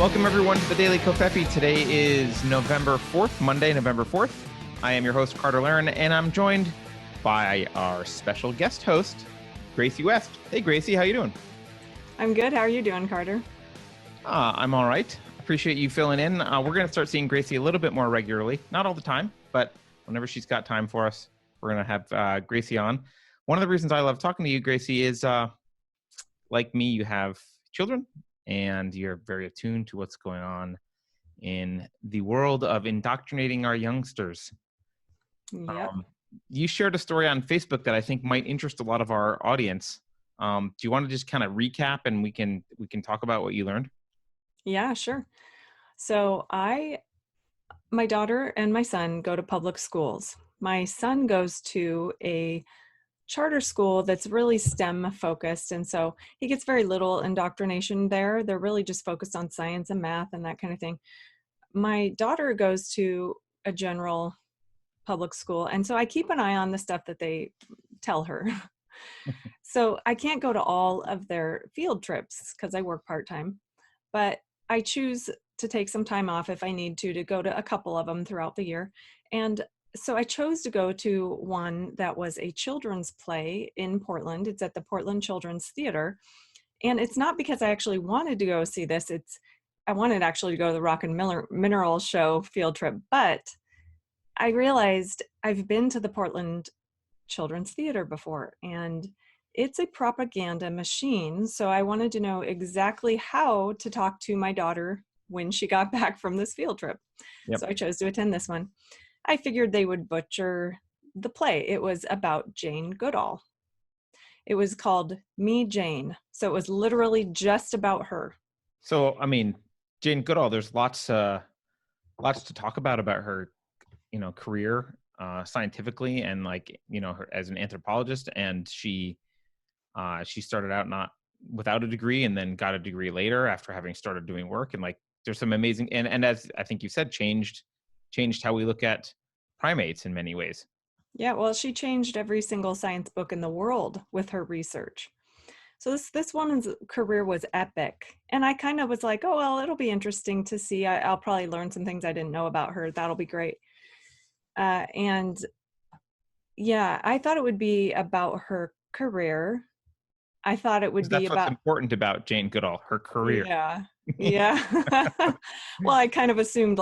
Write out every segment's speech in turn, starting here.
Welcome everyone to the Daily Covfefe. Today is November 4th, Monday, November 4th. I am your host, Carter Laren, and I'm joined by our special guest host, Gracie West. Hey Gracie, how you doing? I'm good. How are you doing, Carter? I'm all right. Appreciate you filling in. We're going to start seeing Gracie a little bit more regularly. Not all the time, but whenever she's got time for us, we're going to have Gracie on. One of the reasons I love talking to you, Gracie, is like me, you have children and you're very attuned to what's going on in the world of indoctrinating our youngsters. Yep. You shared a story on Facebook that I think might interest a lot of our audience. Do you want to just kind of recap and we can talk about what you learned? Yeah, sure. So my daughter and my son go to public schools. My son goes to a charter school that's really STEM focused. And so he gets very little indoctrination there. They're really just focused on science and math and that kind of thing. My daughter goes to a general public school. And so I keep an eye on the stuff that they tell her. So I can't go to all of their field trips because I work part-time, but I choose to take some time off if I need to go to a couple of them throughout the year. And so I chose to go to one that was a children's play in Portland. It's at the Portland Children's Theater. And it's not because I actually wanted to go see this. I wanted actually to go to the Rock and Mineral Show field trip, but I realized I've been to the Portland Children's Theater before, and it's a propaganda machine. So I wanted to know exactly how to talk to my daughter when she got back from this field trip. Yep. So I chose to attend this one. I figured they would butcher the play. It was about Jane Goodall. It was called Me, Jane. So it was literally just about her. So, I mean, Jane Goodall, there's lots to talk about her, career scientifically and her as an anthropologist. And she started out not without a degree and then got a degree later after having started doing work. And there's some amazing, and as I think you said, changed how we look at primates in many ways. Yeah, well, she changed every single science book in the world with her research. So this woman's career was epic. And I kind of was like, oh, well, it'll be interesting to see. I'll probably learn some things I didn't know about her. That'll be great. And yeah, I thought it would be about her career. I thought it would be about... That's what's important about Jane Goodall, her career. Yeah. Yeah. Well, I kind of assumed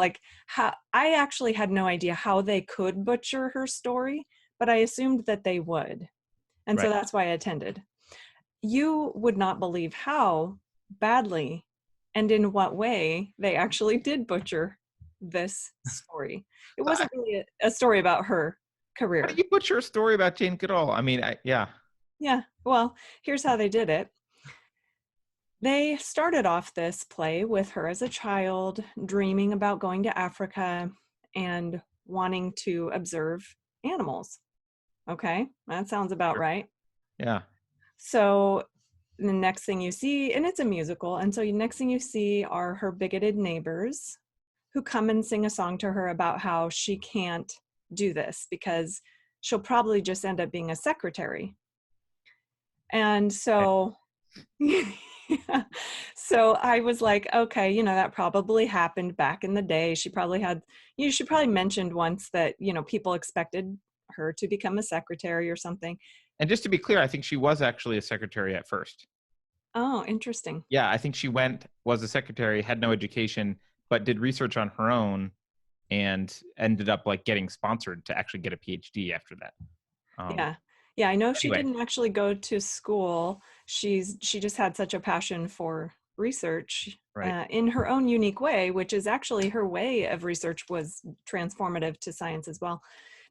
how I actually had no idea how they could butcher her story, but I assumed that they would. And Right. So that's why I attended. You would not believe how badly and in what way they actually did butcher this story. It wasn't really a story about her career. How do you butcher a story about Jane Goodall? I mean, yeah. Yeah. Well, here's how they did it. They started off this play with her as a child, dreaming about going to Africa and wanting to observe animals. Okay, that sounds about right. Yeah. So the next thing you see, and it's a musical, and so the next thing you see are her bigoted neighbors who come and sing a song to her about how she can't do this because she'll probably just end up being a secretary. And so... Yeah. So I was like, okay, that probably happened back in the day. She probably mentioned once that, people expected her to become a secretary or something. And just to be clear, I think she was actually a secretary at first. Oh, interesting. Yeah, I think she was a secretary, had no education, but did research on her own and ended up getting sponsored to actually get a PhD after that. Yeah, I know she didn't actually go to school. She just had such a passion for research, right. In her own unique way, which is actually her way of research was transformative to science as well,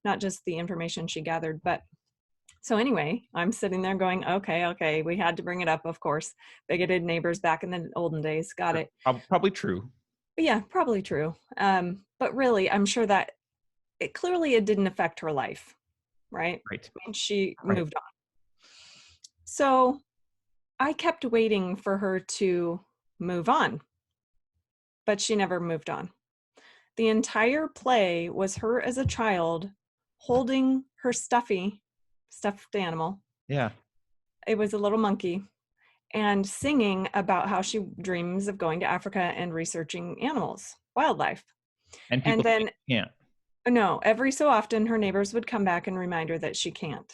not just the information she gathered. But so anyway, I'm sitting there going, okay, we had to bring it up, of course. Bigoted neighbors back in the olden days. Got it. Probably true. But yeah, probably true. But really, I'm sure that it didn't affect her life. Right? And she moved on. So I kept waiting for her to move on, but she never moved on. The entire play was her as a child holding her stuffed animal. Yeah. It was a little monkey. and singing about how she dreams of going to Africa and researching animals, wildlife. And And people then, think you can't. no, every so often her neighbors would come back and remind her that she can't.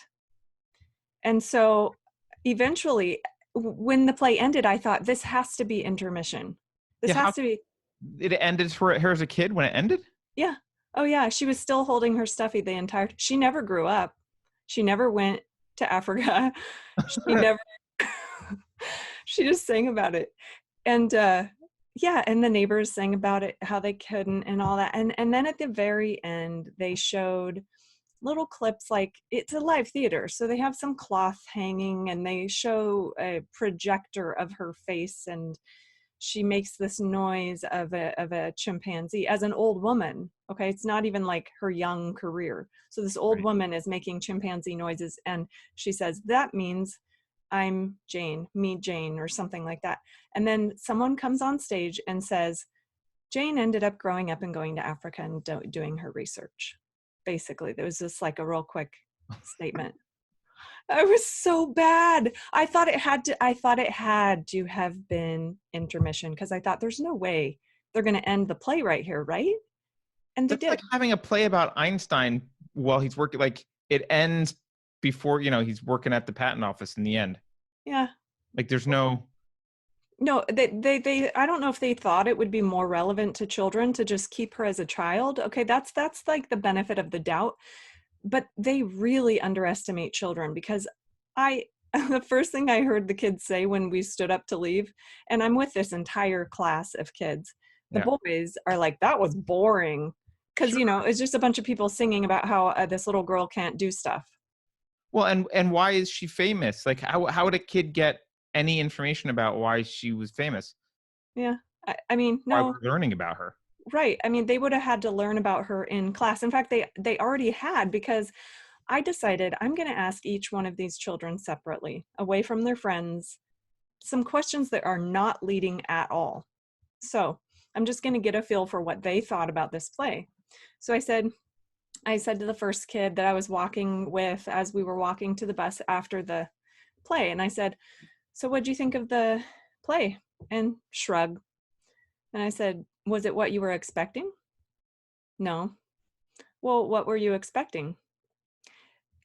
And so eventually, when the play ended, I thought, this has to be intermission. This Yeah, how has to be, it ended for her as a kid when it ended? yeah. Oh, yeah. She was still holding her stuffy the entire, she never grew up. She never went to Africa. She never, she just sang about it. And yeah, and the neighbors sang about it, how they couldn't and all that. And then at the very end, they showed little clips, like it's a live theater, so they have some cloth hanging and they show a projector of her face, and she makes this noise of a chimpanzee as an old woman. Okay, it's not even like her young career. So this old Right. woman is making chimpanzee noises, and she says, that means I'm Jane, me Jane, or something like that. And then someone comes on stage and says, Jane ended up growing up and going to Africa and doing her research. Basically, there was just like a real quick statement. I was so bad. I thought it had to have been intermission, because I thought there's no way they're going to end the play right here, right? And they That's like did. having a play about Einstein while he's working, like it ends before, he's working at the patent office in the end. Yeah. Like there's no. No, they I don't know if they thought it would be more relevant to children to just keep her as a child. Okay, that's like the benefit of the doubt. But they really underestimate children, because I the first thing I heard the kids say when we stood up to leave, and I'm with this entire class of kids, the Yeah. boys are like, that was boring. Because, Sure. it's just a bunch of people singing about how this little girl can't do stuff. Well, and why is she famous? Like how would a kid get any information about why she was famous? Yeah. I mean, Why no, we're learning about her? right. I mean, they would have had to learn about her in class. In fact, they already had, because I decided I'm going to ask each one of these children separately, away from their friends, some questions that are not leading at all. So I'm just going to get a feel for what they thought about this play. So I said to the first kid that I was walking with as we were walking to the bus after the play, and I said, so what'd you think of the play? And shrug. And I said, was it what you were expecting? No. Well, what were you expecting?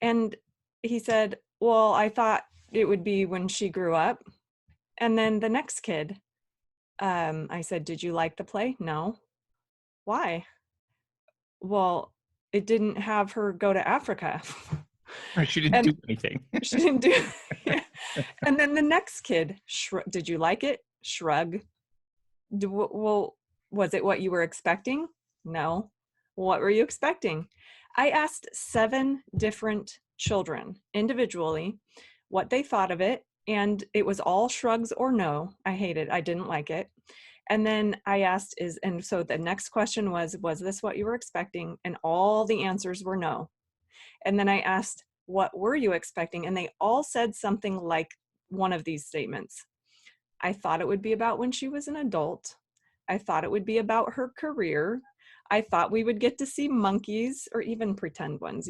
And he said, well, I thought it would be when she grew up. And then the next kid, I said, did you like the play? No. Why? Well, it didn't have her go to Africa. She didn't And do anything. she didn't do yeah. And then the next kid, did you like it? Shrug. Well, was it what you were expecting? No. What were you expecting? I asked 7 different children individually what they thought of it, and it was all shrugs or no. I hated it. I didn't like it. And then I asked and so the next question was this what you were expecting? And all the answers were no. And then I asked, what were you expecting? And they all said something like one of these statements. I thought it would be about when she was an adult. I thought it would be about her career. I thought we would get to see monkeys, or even pretend ones,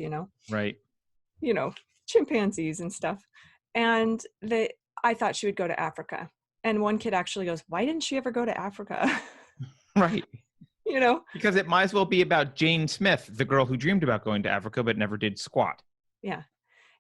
Right. Chimpanzees and stuff. And I thought she would go to Africa. And one kid actually goes, why didn't she ever go to Africa? Right. you know? Because it might as well be about Jane Smith, the girl who dreamed about going to Africa but never did squat. Yeah,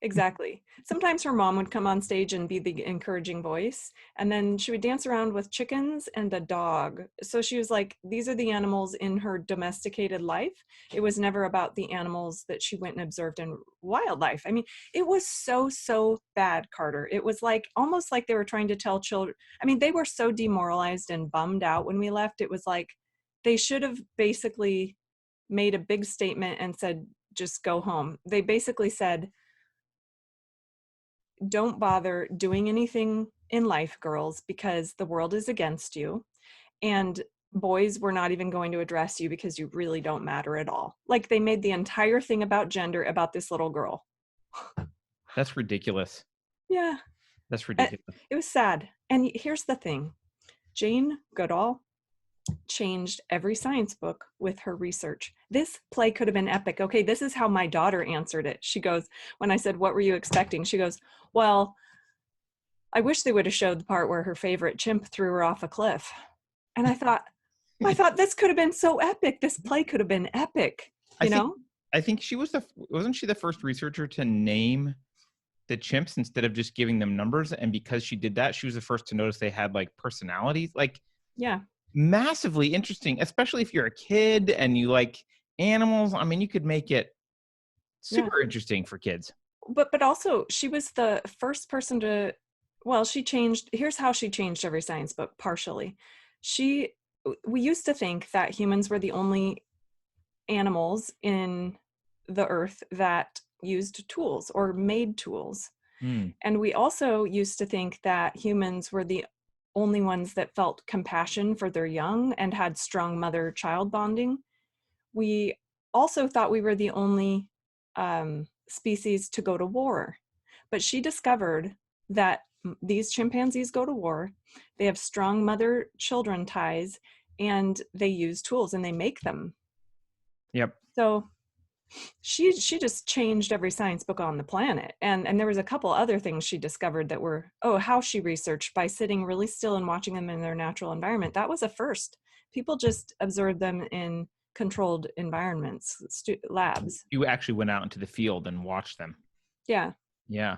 exactly. Sometimes her mom would come on stage and be the encouraging voice, and then she would dance around with chickens and a dog. So she was like, these are the animals in her domesticated life. It was never about the animals that she went and observed in wildlife. I mean, it was so bad, Carter. It was like almost like they were trying to tell children. I mean, they were so demoralized and bummed out when we left. It was like they should have basically made a big statement and said, just go home. They basically said, don't bother doing anything in life, girls, because the world is against you. And boys, we're not even going to address you because you really don't matter at all. Like they made the entire thing about gender about this little girl. That's ridiculous. Yeah. That's ridiculous. It was sad. And here's the thing. Jane Goodall changed every science book with her research. This play could have been epic. Okay, this is how my daughter answered it. She goes, when I said, what were you expecting? She goes, well, I wish they would have showed the part where her favorite chimp threw her off a cliff. And I thought this could have been so epic. This play could have been epic, I you think know? I think she was wasn't she the first researcher to name the chimps instead of just giving them numbers? And because she did that, she was the first to notice they had like personalities. Like Yeah. massively interesting, especially if you're a kid and you like animals. I mean, you could make it Yeah. super interesting for kids. But also she was the first person to, well, she changed, here's how she changed every science book partially. She we used to think that humans were the only animals in the earth that used tools or made tools. Hmm. And we also used to think that humans were the only ones that felt compassion for their young and had strong mother-child bonding. We also thought we were the only species to go to war. But she discovered that these chimpanzees go to war, they have strong mother-children ties, and they use tools and they make them. Yep. So she just changed every science book on the planet. And there was a couple other things she discovered that were, how she researched by sitting really still and watching them in their natural environment. That was a first. People just observed them in controlled environments, labs. You actually went out into the field and watched them. Yeah. Yeah.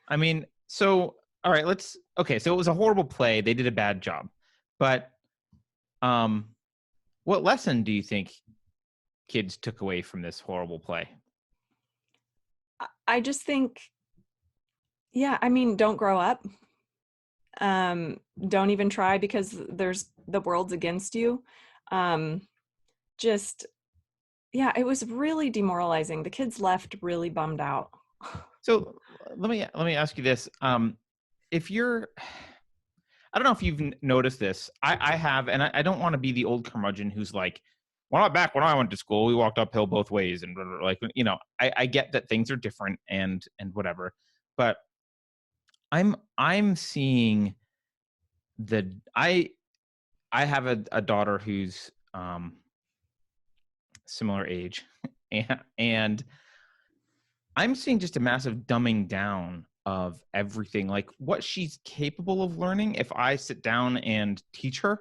I mean, so all right, okay, so it was a horrible play. They did a bad job. But what lesson do you think kids took away from this horrible play? I just think, yeah, I mean, don't grow up. Don't even try because the world's against you. Just, yeah, it was really demoralizing. The kids left really bummed out. So let me ask you this. If you're, I don't know if you've noticed this. I have, and I don't want to be the old curmudgeon who's like, well, back when I went to school, we walked uphill both ways, and like, you know, I get that things are different and whatever, but I'm seeing the I have a daughter who's similar age, and I'm seeing just a massive dumbing down of everything, like what she's capable of learning. If I sit down and teach her,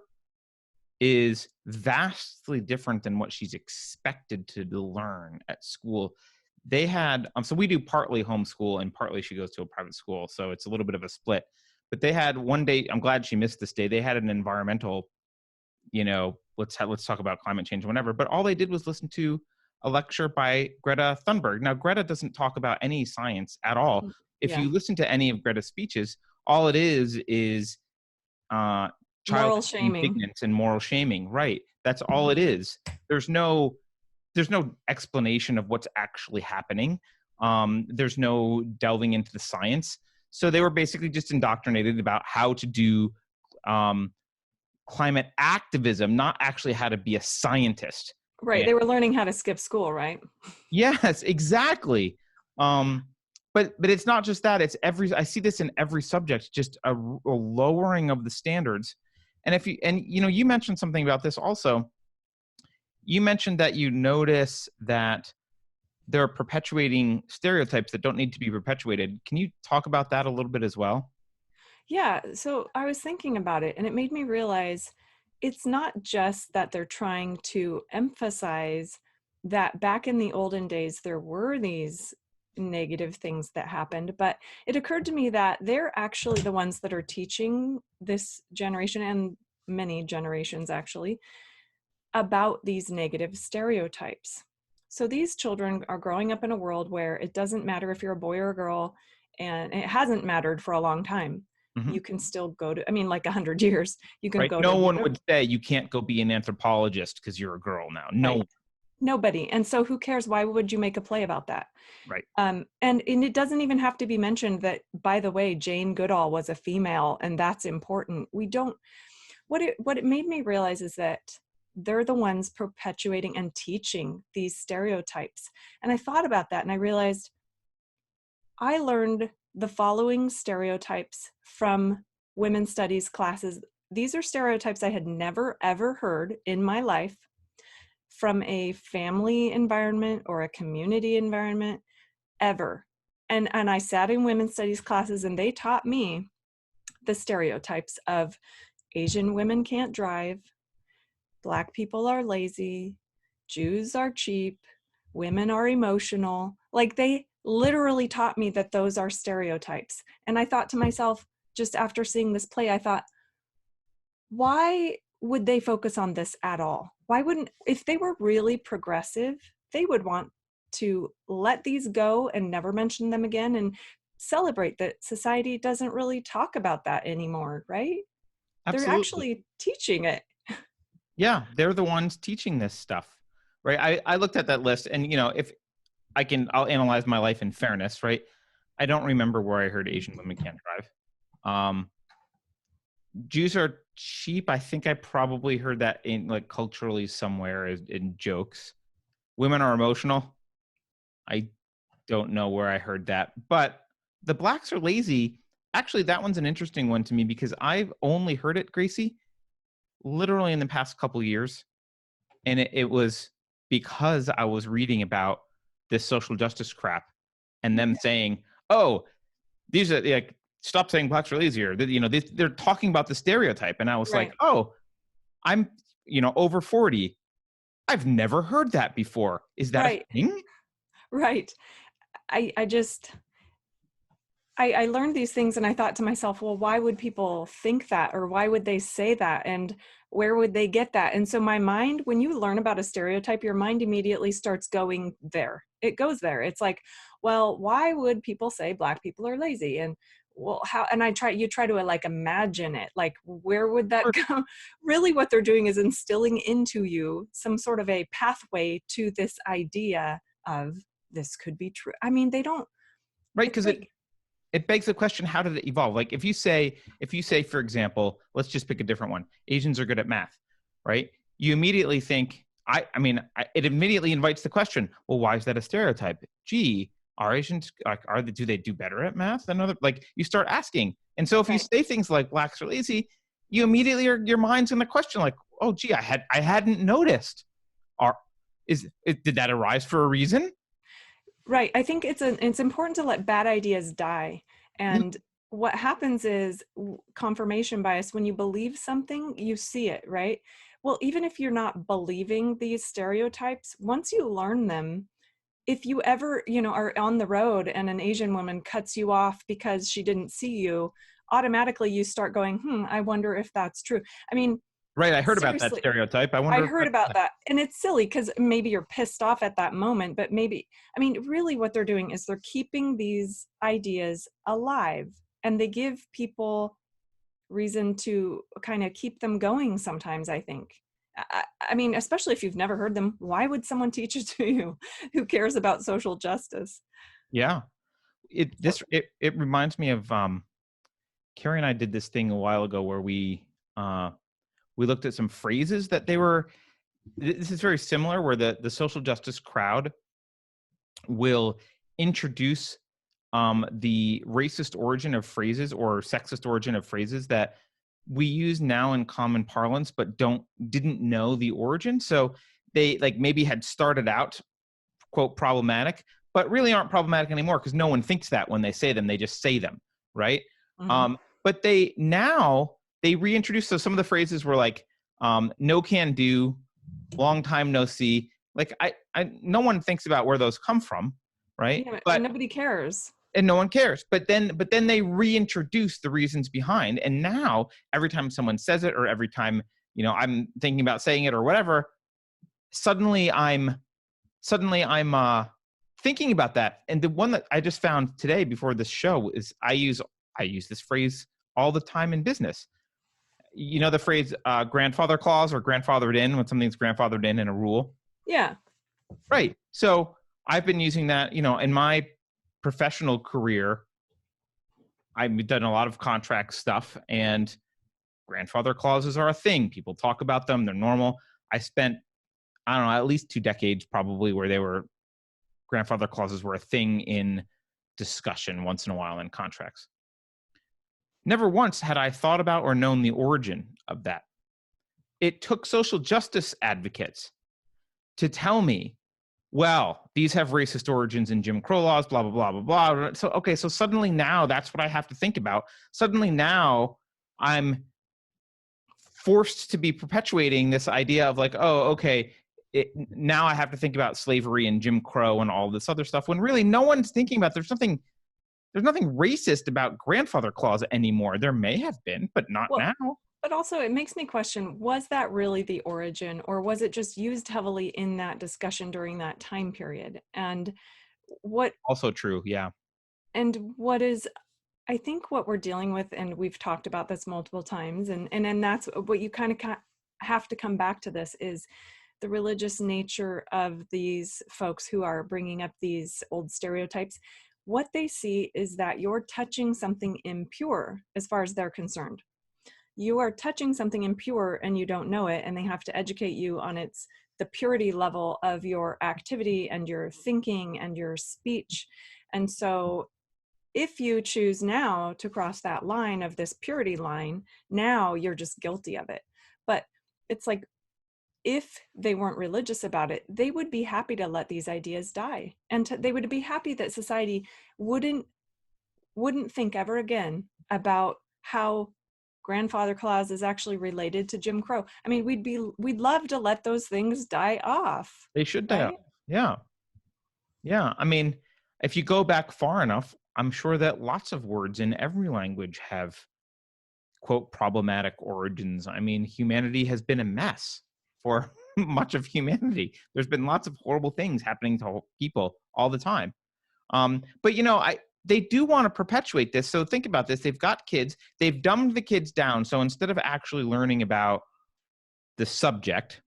is vastly different than what she's expected to learn at school. They had, so we do partly homeschool and partly she goes to a private school. So it's a little bit of a split. But they had one day, I'm glad she missed this day. They had an environmental, you know, let's talk about climate change, whatever. But all they did was listen to a lecture by Greta Thunberg. Now, Greta doesn't talk about any science at all. If Yeah. you listen to any of Greta's speeches, all it is child Moral shaming. indignance and moral shaming. Right. That's all it is. There's no explanation of what's actually happening. There's no delving into the science. So they were basically just indoctrinated about how to do climate activism, not actually how to be a scientist. Right. And They were learning how to skip school, right? yes, exactly. But it's not just that. It's I see this in every subject, just a lowering of the standards. And you mentioned something about this also. You mentioned that you notice that they're perpetuating stereotypes that don't need to be perpetuated. Can you talk about that a little bit as well? Yeah. So I was thinking about it and it made me realize it's not just that they're trying to emphasize that back in the olden days, there were these negative things that happened, but it occurred to me that they're actually the ones that are teaching this generation and many generations actually about these negative stereotypes. So these children are growing up in a world where it doesn't matter if you're a boy or a girl, and it hasn't mattered for a long time. Mm-hmm. You can still go to, I mean, like 100 years, you can Right. go No to one would say you can't go be an anthropologist because you're a girl now. No. right. Nobody. And so who cares? Why would you make a play about that? Right. And it doesn't even have to be mentioned that, by the way, Jane Goodall was a female, and that's important. We don't, what it made me realize is that they're the ones perpetuating and teaching these stereotypes. And I thought about that and I realized I learned the following stereotypes from women's studies classes. These are stereotypes I had never, ever heard in my life from a family environment or a community environment ever. And I sat in women's studies classes, and they taught me the stereotypes of Asian women can't drive, Black people are lazy, Jews are cheap, women are emotional. Like, they literally taught me that those are stereotypes. And I thought to myself, just after seeing this play, I thought, why would they focus on this at all? Why wouldn't, if they were really progressive, they would want to let these go and never mention them again, and celebrate that society doesn't really talk about that anymore, right? They're Absolutely. actually teaching it. Yeah, they're the ones teaching this stuff, right? I looked at that list, and if I'll analyze my life in fairness, right? I don't remember where I heard Asian women can't drive. Jews are cheap. I think I probably heard that in like culturally somewhere in jokes. Women are emotional. I don't know where I heard that, but the Blacks are lazy. Actually, that one's an interesting one to me because I've only heard it, Gracie, literally in the past couple years. And it was because I was reading about this social justice crap and them saying, oh, these are like, stop saying Blacks are lazier. They're talking about the stereotype. And I was like, Right. oh, I'm, over 40. I've never heard that before. Is that a Right. thing? Right. I just, I learned these things, and I thought to myself, well, why would people think that, or why would they say that, and where would they get that? And so my mind, when you learn about a stereotype, your mind immediately starts going there. It goes there. It's like, well, why would people say Black people are lazy? And well, how? And you try to like imagine it, like, where would that go? Really, what they're doing is instilling into you some sort of a pathway to this idea of this could be true. I mean, they don't, Right. it's Because like, it begs the question, how did it evolve? Like if you say, for example, let's just pick a different one. Asians are good at math, right? You immediately think, it immediately invites the question, well, why is that a stereotype? Gee, are Asians, do they do better at math than other, like you start asking. And so if you right. say things like Blacks are lazy, you immediately, your mind's in the question like, oh, gee, I hadn't noticed. Did that arise for a reason? Right. I think it's important to let bad ideas die. And what happens is confirmation bias. When you believe something, you see it, right? Well, even if you're not believing these stereotypes, once you learn them, if you ever, are on the road and an Asian woman cuts you off because she didn't see you, automatically you start going, I wonder if that's true. I mean, Right. I heard about that seriously, stereotype. I I wonder if heard about that. And it's silly because maybe you're pissed off at that moment, but maybe, I mean, really what they're doing is they're keeping these ideas alive, and they give people reason to kind of keep them going sometimes, I think. I mean, especially if you've never heard them, why would someone teach it to you? Who cares about social justice? yeah. So, It reminds me of Carrie and I did this thing a while ago where we looked at some phrases that they were. This is very similar, where the social justice crowd will introduce the racist origin of phrases or sexist origin of phrases that we use now in common parlance, but didn't know the origin. So they like maybe had started out quote problematic, but really aren't problematic anymore because no one thinks that when they say them. They just say them, right? mhm. But they reintroduced, so some of the phrases were like no can do, long time no see. Like no one thinks about where those come from, right? Yeah, and But nobody cares. and no one cares. But then they reintroduce the reasons behind, and now every time someone says it, or every time I'm thinking about saying it or whatever, suddenly I'm thinking about that. And the one that I just found today before this show is I use this phrase all the time in business. You know the phrase grandfather clause or grandfathered in, when something's grandfathered in a rule. Yeah. Right. So I've been using that, in my professional career. I've done a lot of contract stuff, and grandfather clauses are a thing. People talk about them. They're normal. I spent, I don't know, at least 2 decades probably where grandfather clauses were a thing in discussion once in a while in contracts. Never once had I thought about or known the origin of that. It took social justice advocates to tell me well, these have racist origins in Jim Crow laws, blah, blah, blah, blah, blah. So, okay, so suddenly now that's what I have to think about. Suddenly now I'm forced to be perpetuating this idea of like, oh, okay, now I have to think about slavery and Jim Crow and all this other stuff, when really no one's thinking about, there's nothing racist about grandfather clause anymore. There may have been, but not now. But also it makes me question, was that really the origin, or was it just used heavily in that discussion during that time period? And what also true, yeah. And what is, I think what we're dealing with, and we've talked about this multiple times, and that's what you kind of have to come back to this, is the religious nature of these folks who are bringing up these old stereotypes. What they see is that you're touching something impure as far as they're concerned. You are touching something impure and you don't know it, and they have to educate you on the purity level of your activity and your thinking and your speech. And so if you choose now to cross that line of this purity line, now you're just guilty of it. But it's like, if they weren't religious about it, they would be happy to let these ideas die. And they would be happy that society wouldn't think ever again about how grandfather clause is actually related to Jim Crow. I mean, we'd love to let those things die off. They should die off. Yeah. Yeah. I mean, if you go back far enough, I'm sure that lots of words in every language have, quote, problematic origins. I mean, humanity has been a mess for much of humanity. There's been lots of horrible things happening to people all the time. But, they do want to perpetuate this. So think about this. They've got kids. They've dumbed the kids down. So instead of actually learning about the subject,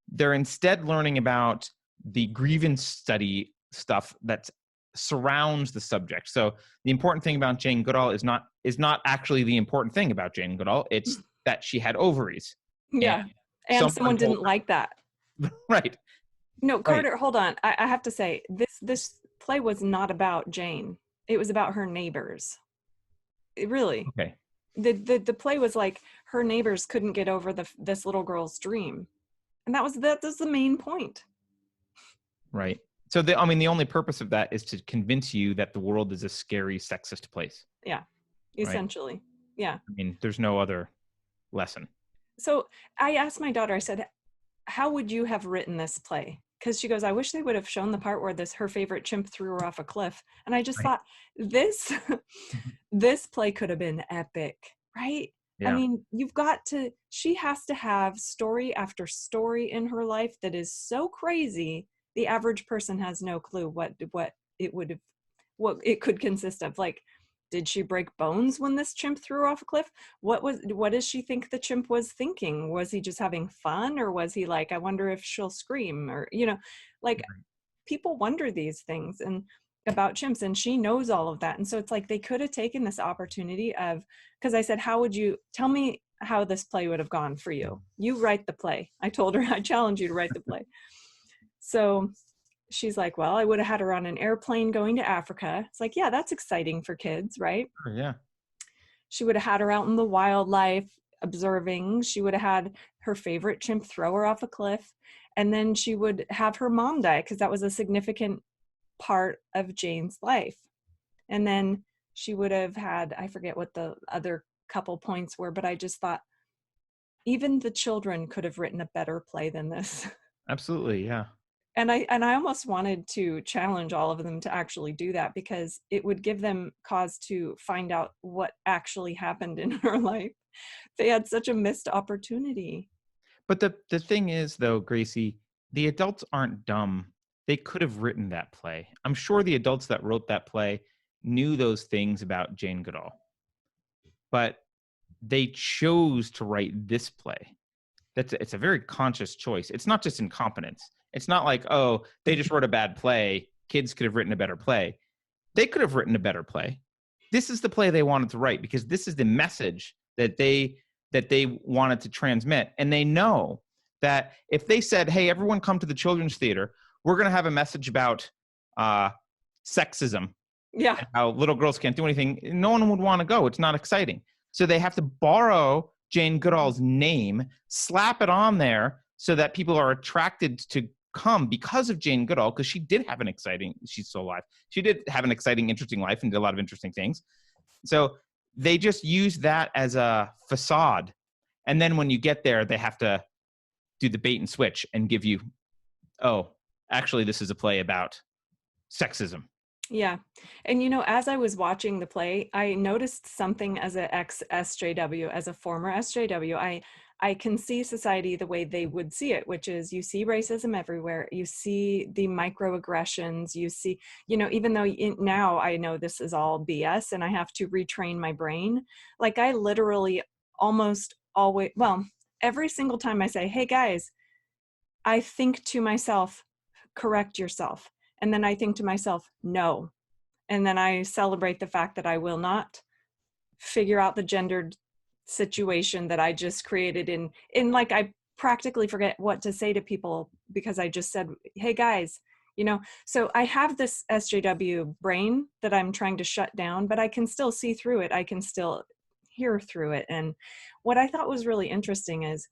they're instead learning about the grievance study stuff that surrounds the subject. So the important thing about Jane Goodall is not actually the important thing about Jane Goodall. It's that she had ovaries. Yeah. And someone didn't like that. Right. No, Carter, right. Hold on. I have to say, this play was not about Jane. It was about her neighbors. Really. Okay. The play was like her neighbors couldn't get over this little girl's dream. And that was the main point. Right. So the only purpose of that is to convince you that the world is a scary, sexist place. Yeah. Essentially. Right? Yeah. I mean, there's no other lesson. So I asked my daughter, I said, how would you have written this play? Because she goes, I wish they would have shown the part where her favorite chimp threw her off a cliff. And I just thought, this play could have been epic, right? Yeah. I mean, she has to have story after story in her life that is so crazy, the average person has no clue what it could consist of. Like, did she break bones when this chimp threw her off a cliff? What does she think the chimp was thinking? Was he just having fun, or was he like, I wonder if she'll scream, or, people wonder these things and about chimps, and she knows all of that. And so it's like, they could have taken this opportunity of, because I said, how would you tell me how this play would have gone for you? You write the play. I told her, I challenge you to write the play. So she's like, well, I would have had her on an airplane going to Africa. It's like, yeah, that's exciting for kids, right? Yeah. She would have had her out in the wildlife observing. She would have had her favorite chimp throw her off a cliff. And then she would have her mom die, because that was a significant part of Jane's life. And then she would have had, I forget what the other couple points were, but I just thought even the children could have written a better play than this. Absolutely. Yeah. And I almost wanted to challenge all of them to actually do that, because it would give them cause to find out what actually happened in her life. They had such a missed opportunity. But the thing is, though, Gracie, the adults aren't dumb. They could have written that play. I'm sure the adults that wrote that play knew those things about Jane Goodall. But they chose to write this play. It's a very conscious choice. It's not just incompetence. It's not like, oh, they just wrote a bad play. Kids could have written a better play. They could have written a better play. This is the play they wanted to write, because this is the message that they wanted to transmit. And they know that if they said, hey, everyone come to the children's theater, we're going to have a message about sexism. Yeah. And how little girls can't do anything. No one would want to go. It's not exciting. So they have to borrow Jane Goodall's name, slap it on there so that people are attracted to come because of Jane Goodall, because she did have she's still alive. She did have an exciting, interesting life and did a lot of interesting things. So they just use that as a facade. And then when you get there, they have to do the bait and switch and give you, oh, actually, this is a play about sexism. Yeah. And as I was watching the play, I noticed something as an ex-SJW, as a former SJW. I can see society the way they would see it, which is you see racism everywhere. You see the microaggressions. You see, even though now I know this is all BS and I have to retrain my brain, like I literally almost always, well, every single time I say, hey guys, I think to myself, correct yourself. And then I think to myself, no. And then I celebrate the fact that I will not figure out the gendered situation that I just created in like, I practically forget what to say to people because I just said, hey guys, so I have this SJW brain that I'm trying to shut down, but I can still see through it. I can still hear through it. And what I thought was really interesting is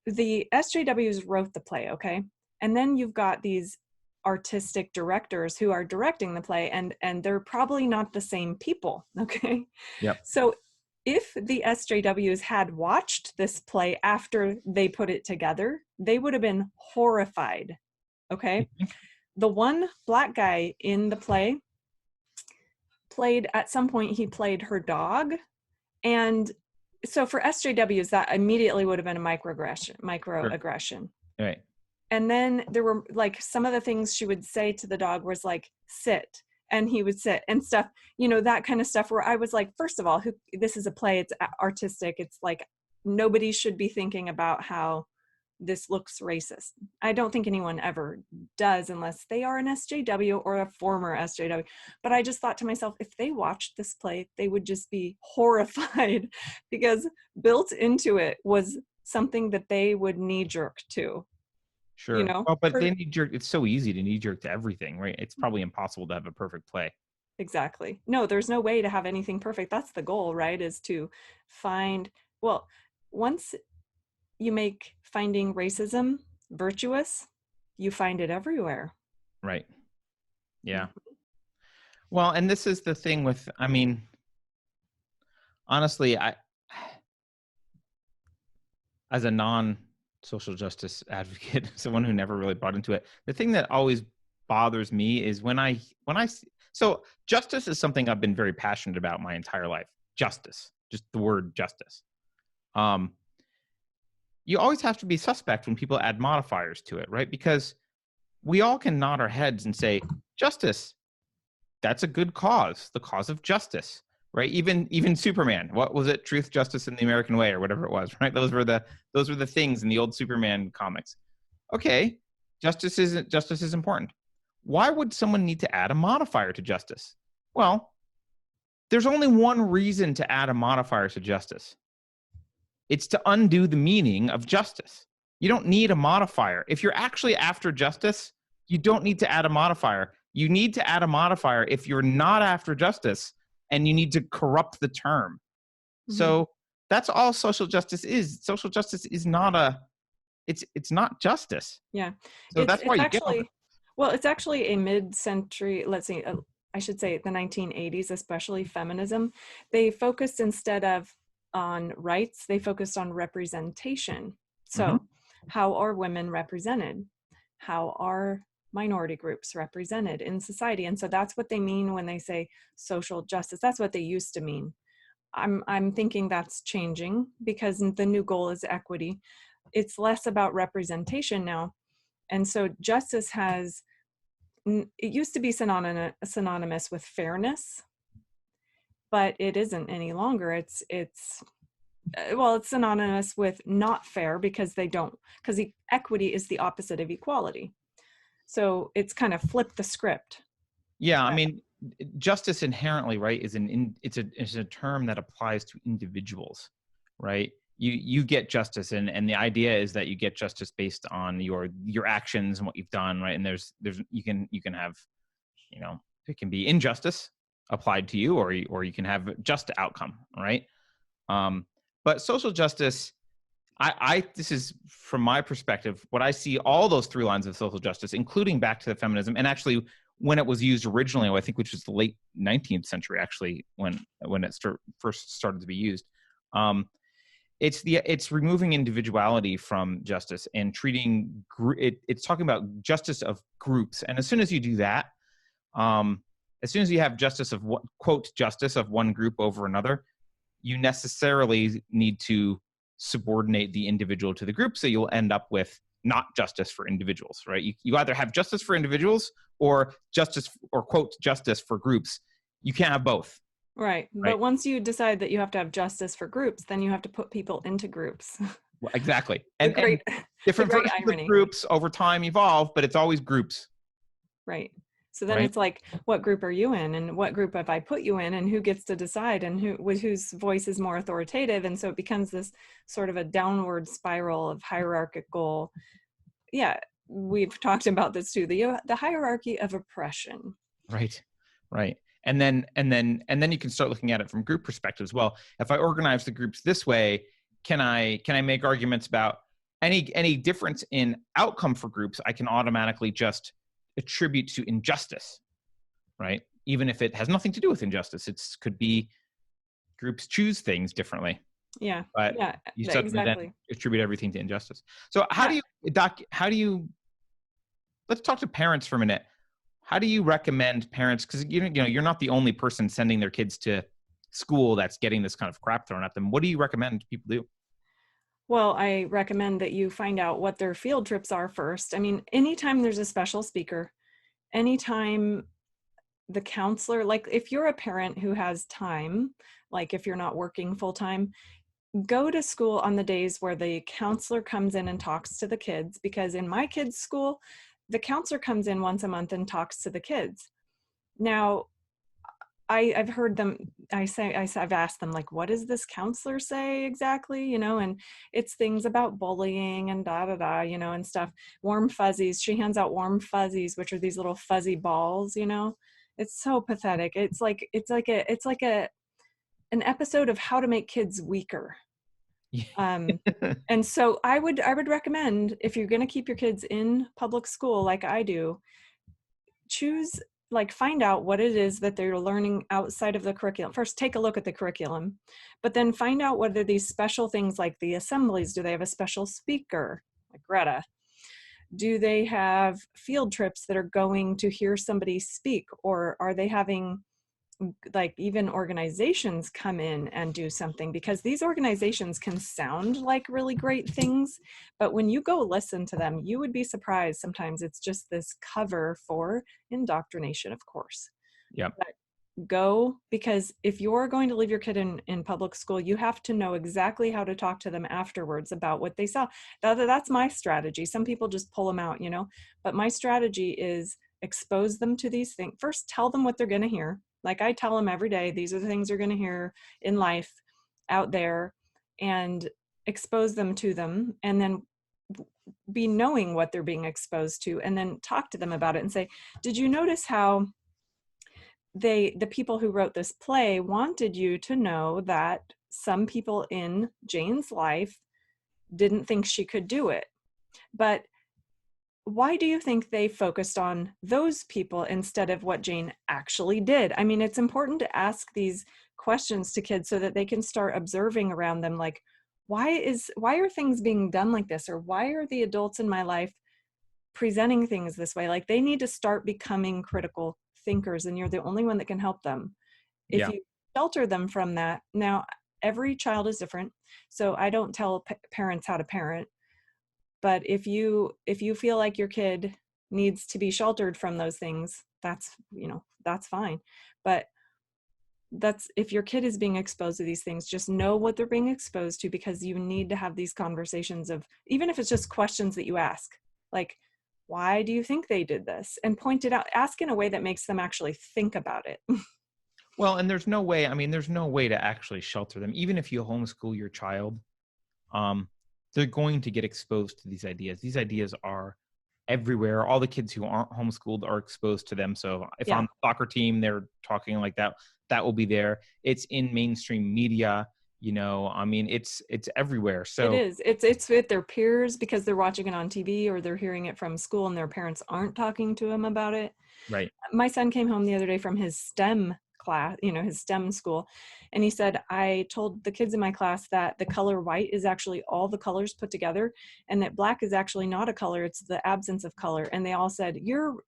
the SJWs wrote the play, okay? And then you've got these artistic directors who are directing the play, and they're probably not the same people, okay? Yep. So if the SJWs had watched this play after they put it together, they would have been horrified, okay? The one Black guy in the play at some point, he played her dog. And so for SJWs, that immediately would have been a microaggression. Sure. Right. And then there were like some of the things she would say to the dog was like, sit, and he would sit and stuff, that kind of stuff, where I was like, first of all, this is a play, it's artistic. It's like, nobody should be thinking about how this looks racist. I don't think anyone ever does unless they are an SJW or a former SJW. But I just thought to myself, if they watched this play, they would just be horrified because built into it was something that they would knee jerk to. Sure. Well, but they knee jerk. It's so easy to knee jerk to everything, right? It's probably impossible to have a perfect play. Exactly. No, there's no way to have anything perfect. That's the goal, right? Is to find, well, once you make finding racism virtuous, you find it everywhere. Right. Yeah. Well, and this is the thing with, I mean, honestly, as a non-social justice advocate, someone who never really bought into it, the thing that always bothers me is so justice is something I've been very passionate about my entire life. Justice, just the word justice. You always have to be suspect when people add modifiers to it, right? Because we all can nod our heads and say, justice, that's a good cause, the cause of justice, right? Even Superman, what was it? Truth, justice, and the American way, or whatever it was, right? Those were the things in the old Superman comics. Okay, justice is important. Why would someone need to add a modifier to justice? Well, there's only one reason to add a modifier to justice. It's to undo the meaning of justice. You don't need a modifier. If you're actually after justice, you don't need to add a modifier. You need to add a modifier if you're not after justice and you need to corrupt the term. Mm-hmm. So that's all social justice is. Social justice is not it's not justice. Yeah. So that's why you get it. Well, it's actually a mid-century, let's see, I should say the 1980s, especially feminism. They focused instead of on rights, they focused on representation. So how are women represented? How are minority groups represented in society? And so that's what they mean when they say social justice. That's what they used to mean. I'm thinking that's changing because the new goal is equity. It's less about representation now. And so justice it used to be synonymous with fairness, but it isn't any longer. It's synonymous with not fair because equity is the opposite of equality. So it's kind of flipped the script. Yeah, I mean, justice inherently, right, it's a term that applies to individuals, right? You get justice, and the idea is that you get justice based on your actions and what you've done, right? And there's you can have, it can be injustice applied to you, or you can have just outcome, right? But social justice, This is from my perspective, what I see all those through lines of social justice, including back to the feminism, and actually when it was used originally, I think, which was the late 19th century, actually, when it first started to be used. It's removing individuality from justice and treating it's talking about justice of groups. And as soon as you do that, as soon as you have justice of what, quote, justice of one group over another, you necessarily need to subordinate the individual to the group. So you'll end up with not justice for individuals, right? You either have justice for individuals or justice, or quote, justice for groups. You can't have both. Right. But once you decide that you have to have justice for groups, then you have to put people into groups. Well, exactly. And different the great versions irony. of groups over time evolve, but it's always groups. Right. So then it's like, what group are you in, and what group have I put you in, and who gets to decide, and whose voice is more authoritative? And so it becomes this sort of a downward spiral of hierarchical. Yeah, we've talked about this too, the hierarchy of oppression. Right. And then you can start looking at it from group perspective as well. If I organize the groups this way, can I make arguments about any difference in outcome for groups? I can automatically just attribute to injustice, right? Even if it has nothing to do with injustice. It could be groups choose things differently. Yeah. But yeah, you suddenly then attribute everything to injustice. So how do you let's talk to parents for a minute. How do you recommend parents, because you know you're not the only person sending their kids to school that's getting this kind of crap thrown at them. What do you recommend people do? Well, I recommend that you find out what their field trips are first. I mean, anytime there's a special speaker, anytime the counselor, like if you're a parent who has time, like if you're not working full time, go to school on the days where the counselor comes in and talks to the kids, because in my kids' school, the counselor comes in once a month and talks to the kids. Now, I've heard them, I've asked them, like, what does this counselor say exactly? You know, and it's things about bullying and you know, and stuff. Warm fuzzies. She hands out warm fuzzies, which are these little fuzzy balls, you know. It's so pathetic. It's like an episode of How to Make Kids Weaker. And so I would recommend, if you're going to keep your kids in public school like I do, find out what it is that they're learning outside of the curriculum. First, take a look at the curriculum, but then find out whether these special things like the assemblies, do they have a special speaker like Greta? Do they have field trips that are going to hear somebody speak, or are they having like even organizations come in and do something? Because these organizations can sound like really great things, but when you go listen to them, you would be surprised. Sometimes it's just this cover for indoctrination, of course. Yeah. Go, because if you're going to leave your kid in public school, you have to know exactly how to talk to them afterwards about what they saw. That's my strategy. Some people just pull them out, you know, but my strategy is expose them to these things. First, tell them what they're going to hear. Like I tell them every day, these are the things you're going to hear in life out there, and expose them to them, and then be knowing what they're being exposed to, and then talk to them about it and say, did you notice how the people who wrote this play wanted you to know that some people in Jane's life didn't think she could do it, but why do you think they focused on those people instead of what Jane actually did? I mean, it's important to ask these questions to kids so that they can start observing around them, like, why are things being done like this? Or why are the adults in my life presenting things this way? Like, they need to start becoming critical thinkers, and you're the only one that can help them. If you shelter them from that, now every child is different, so I don't tell parents how to parent. But if you feel like your kid needs to be sheltered from those things, that's fine. But if your kid is being exposed to these things, just know what they're being exposed to, because you need to have these conversations of, even if it's just questions that you ask, like, why do you think they did this? And point it out, ask in a way that makes them actually think about it. Well, and there's no way to actually shelter them. Even if you homeschool your child, they're going to get exposed to these ideas. These ideas are everywhere. All the kids who aren't homeschooled are exposed to them. So if on the soccer team, they're talking like that, that will be there. It's in mainstream media. I mean, it's everywhere. It So, is. It's with their peers because they're watching it on TV or they're hearing it from school and their parents aren't talking to them about it. right. My son came home the other day from his STEM class, his STEM school, and he said, I told the kids in my class that the color white is actually all the colors put together, and that black is actually not a color, it's the absence of color. And they all said,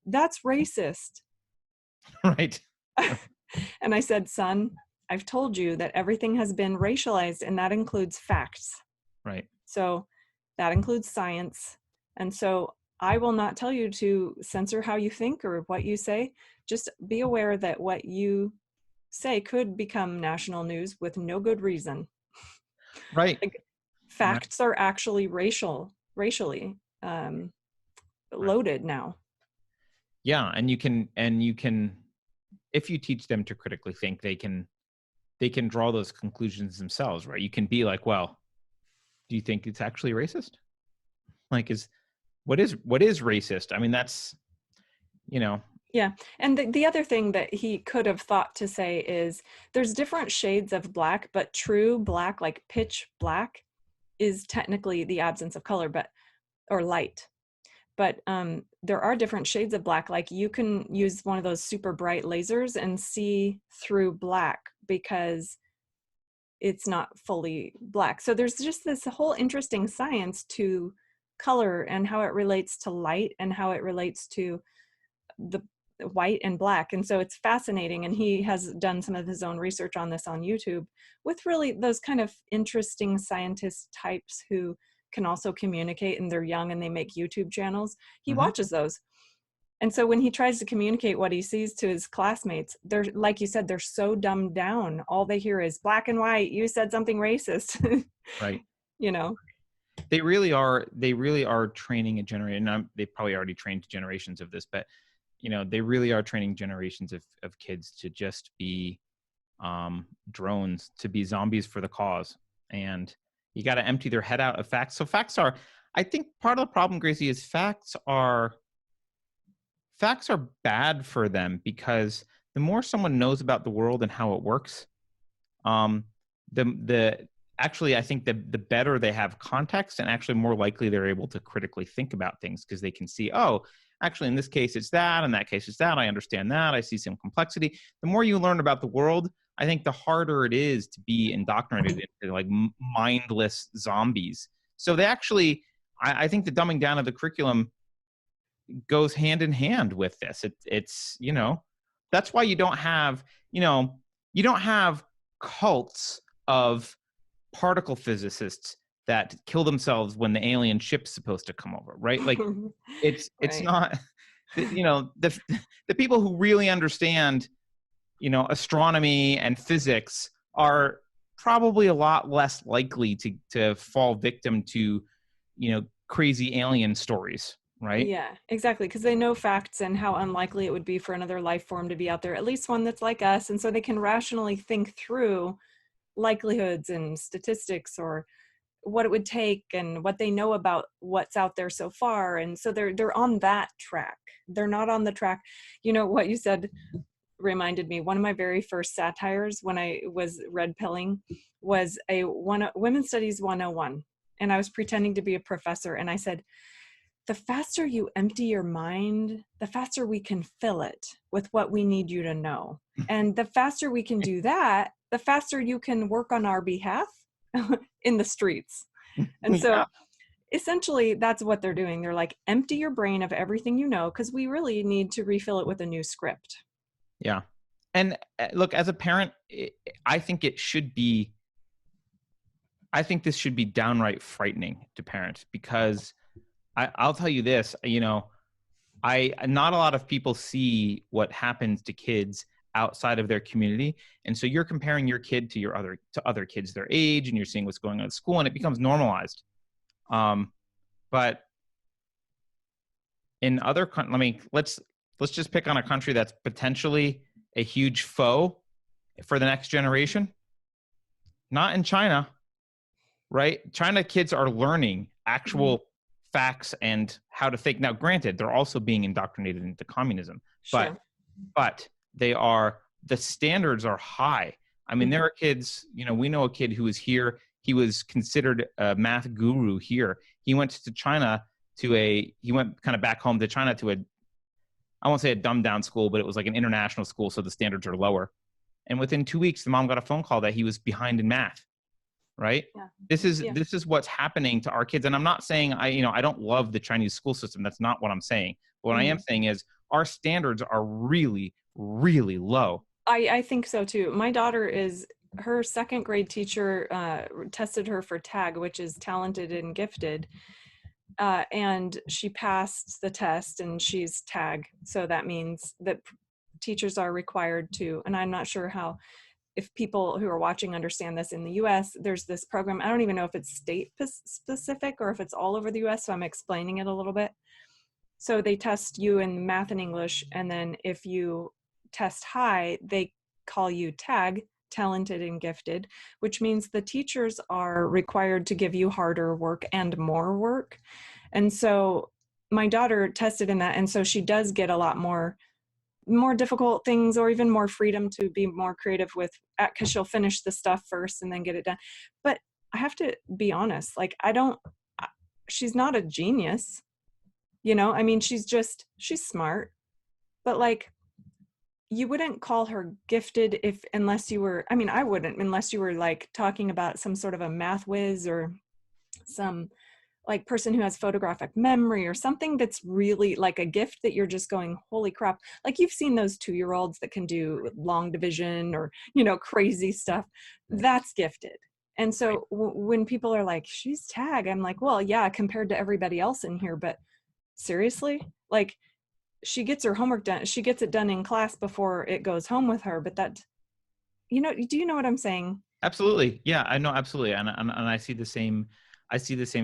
that's racist. Right. And I said, son, I've told you that everything has been racialized, and that includes facts. Right. So that includes science. And so I will not tell you to censor how you think or what you say. Just be aware that what you say could become national news with no good reason. Right. Like, facts are actually racially Right. loaded now. Yeah. And you can, if you teach them to critically think, they can draw those conclusions themselves, right? You can be like, well, do you think it's actually racist? Like, what is racist? I mean, that's, Yeah. And the other thing that he could have thought to say is there's different shades of black, but true black, like pitch black, is technically the absence of color, or light. But there are different shades of black. Like you can use one of those super bright lasers and see through black because it's not fully black. So there's just this whole interesting science to color and how it relates to light and how it relates to the white and black. And so it's fascinating. And he has done some of his own research on this on YouTube with really those kind of interesting scientist types who can also communicate, and they're young and they make YouTube channels. He watches those. And so when he tries to communicate what he sees to his classmates, they're, like you said, they're so dumbed down. All they hear is black and white. You said something racist. right. You know? They really are training a generation. And they probably already trained generations of this, but they really are training generations of kids to just be drones, to be zombies for the cause. And you got to empty their head out of facts. So facts are, I think part of the problem, Gracie, is facts are bad for them, because the more someone knows about the world and how it works, actually, I think the better they have context, and actually more likely they're able to critically think about things, because they can see, oh, actually in this case it's that, in that case it's that, I understand that, I see some complexity. The more you learn about the world, I think the harder it is to be indoctrinated into like mindless zombies. So they actually, I think the dumbing down of the curriculum goes hand in hand with this. It's that's why you don't have cults of particle physicists that kill themselves when the alien ship's supposed to come over, right? Like it's Right. not, the people who really understand, astronomy and physics are probably a lot less likely to fall victim to, crazy alien stories, right? Yeah, exactly. Because they know facts and how unlikely it would be for another life form to be out there, at least one that's like us. And so they can rationally think through likelihoods and statistics, or what it would take and what they know about what's out there so far. And so they're on that track. They're not on the track. What you said reminded me, one of my very first satires when I was red pilling was Women's Studies 101. And I was pretending to be a professor. And I said, the faster you empty your mind, the faster we can fill it with what we need you to know. And the faster we can do that, the faster you can work on our behalf in the streets. And so essentially that's what they're doing. They're like, empty your brain of everything you know, because we really need to refill it with a new script. Yeah. And look, as a parent, I think this should be downright frightening to parents, because I'll tell you this, not a lot of people see what happens to kids outside of their community. And so you're comparing your kid to other kids their age, and you're seeing what's going on at school, and it becomes normalized. But in other let's just pick on a country that's potentially a huge foe for the next generation. Not in China, right? China kids are learning actual facts and how to think. Now, granted, they're also being indoctrinated into communism, Sure. but the standards are high. I mean, there are kids, we know a kid who was here. He was considered a math guru here. He went to China he went kind of back home to China to I won't say a dumbed down school, but it was like an international school. So the standards are lower. And within 2 weeks, the mom got a phone call that he was behind in math. Right. Yeah. This is what's happening to our kids. And I'm not saying I don't love the Chinese school system. That's not what I'm saying. But what I am saying is our standards are really, really low. I think so too. My daughter her second grade teacher tested her for TAG, which is talented and gifted. And she passed the test and she's TAG. So that means that teachers are required to, and I'm not sure if people who are watching understand this in the US, there's this program. I don't even know if it's state specific or if it's all over the US. So I'm explaining it a little bit. So they test you in math and English. And then if you test high, they call you TAG, talented and gifted, which means the teachers are required to give you harder work and more work. And so my daughter tested in that. And so she does get a lot more difficult things, or even more freedom to be more creative with, because she'll finish the stuff first and then get it done. But I have to be honest, like she's not a genius, I mean, she's smart, but like, you wouldn't call her gifted unless you were, I mean, I wouldn't, unless you were like talking about some sort of a math whiz or some like person who has photographic memory or something that's really like a gift that you're just going, holy crap. Like you've seen those 2-year-olds that can do long division or, crazy stuff. That's gifted. And so when people are like, she's TAG, I'm like, well, yeah, compared to everybody else in here, but seriously, like she gets her homework done. She gets it done in class before it goes home with her. But that, do you know what I'm saying? Absolutely. Yeah, I know. Absolutely. And I see the same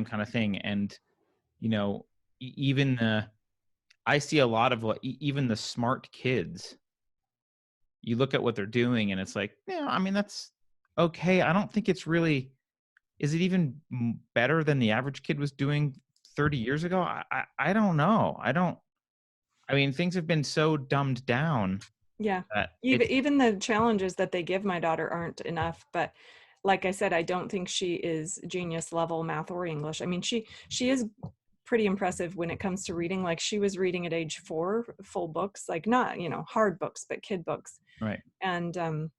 kind of thing. And, I see a lot of even the smart kids, you look at what they're doing and it's like, yeah, I mean, that's okay. I don't think it's really, is it even better than the average kid was doing 30 years ago? I don't know. I mean, things have been so dumbed down. Yeah. Even the challenges that they give my daughter aren't enough. But like I said, I don't think she is genius level math or English. I mean, she is pretty impressive when it comes to reading. Like she was reading at age 4, full books, like not, hard books, but kid books. Right. And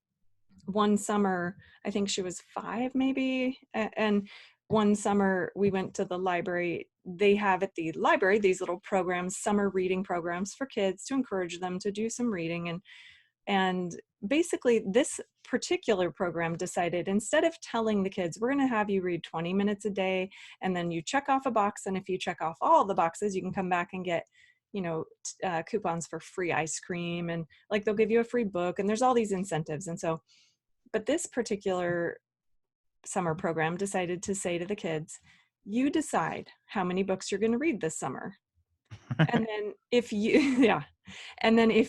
one summer, I think she was 5 maybe. And one summer we went to the library. They have at the library these little programs, summer reading programs for kids to encourage them to do some reading. And basically this particular program decided, instead of telling the kids, we're going to have you read 20 minutes a day, and then you check off a box, and if you check off all the boxes, you can come back and get, coupons for free ice cream, and like they'll give you a free book, and there's all these incentives. And so, but this particular summer program decided to say to the kids, you decide how many books you're going to read this summer. And then if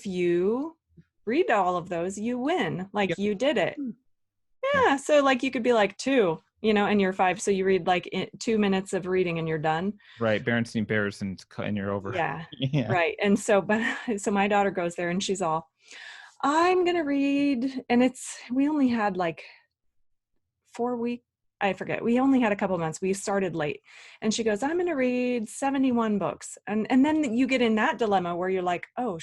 you read all of those, you win. Like yep. You did it. Yeah. So like you could be like 2, and you're 5. So you read like 2 minutes of reading and you're done. Right. Berenstein Bears and you're over. Yeah. Yeah. Right. And so my daughter goes there and she's all, I'm going to read. And we only had like 4 weeks. I forget. We only had a couple months. We started late. And she goes, I'm going to read 71 books. And then you get in that dilemma where you're like, oh,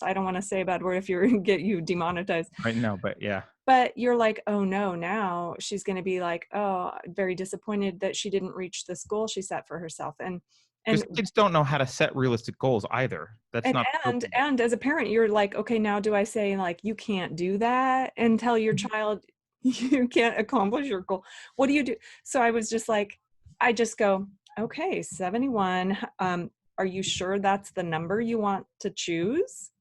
I don't want to say a bad word if you get you demonetized. Right. No, but yeah. But you're like, oh no, now she's going to be like, oh, very disappointed that she didn't reach this goal she set for herself. And kids don't know how to set realistic goals either. And as a parent, you're like, okay, now do I say like, you can't do that and tell your child you can't accomplish your goal? What do you do? So I was just like, I just go, okay, 71. Are you sure that's the number you want to choose?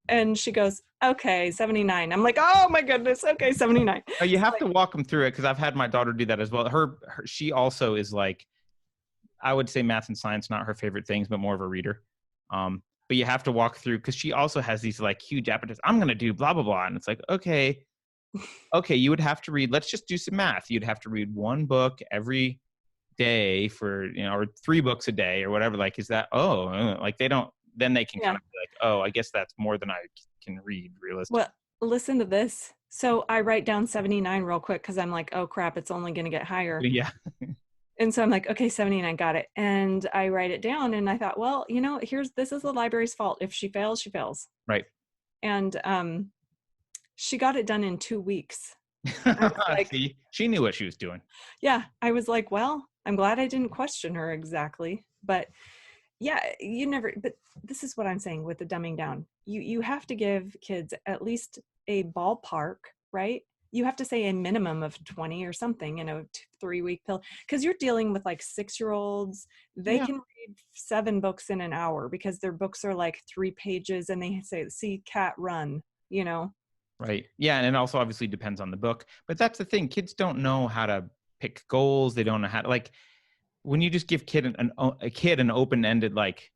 And she goes, okay, 79. I'm like, oh my goodness. Okay, 79. You have to walk them through it, because I've had my daughter do that as well. She also is like, I would say math and science, not her favorite things, but more of a reader. But you have to walk through, because she also has these like huge appetites. I'm going to do blah, blah, blah. And it's like, okay, you would have to read, let's just do some math. You'd have to read 1 book every day for, or 3 books a day or whatever. Like, is that, like they don't, then they can kind of be like, oh, I guess that's more than I can read realistically. Well, listen to this. So I write down 79 real quick because I'm like, oh crap, it's only going to get higher. Yeah. And so I'm like, okay, 79, got it. And I write it down and I thought, well, this is the library's fault. If she fails, she fails. Right. And she got it done in 2 weeks. I was like, See, she knew what she was doing. yeah, I was like, well, I'm glad I didn't question her exactly. But yeah, but this is what I'm saying with the dumbing down. You have to give kids at least a ballpark, right? You have to say a minimum of 20 or something, 3-week pill, because you're dealing with like 6-year-olds. They Yeah. can read 7 books in an hour because their books are like 3 pages and they say, see cat run, Right. Yeah. And it also obviously depends on the book. But that's the thing. Kids don't know how to pick goals. They don't know how to, like, when you just give a kid an open-ended, like,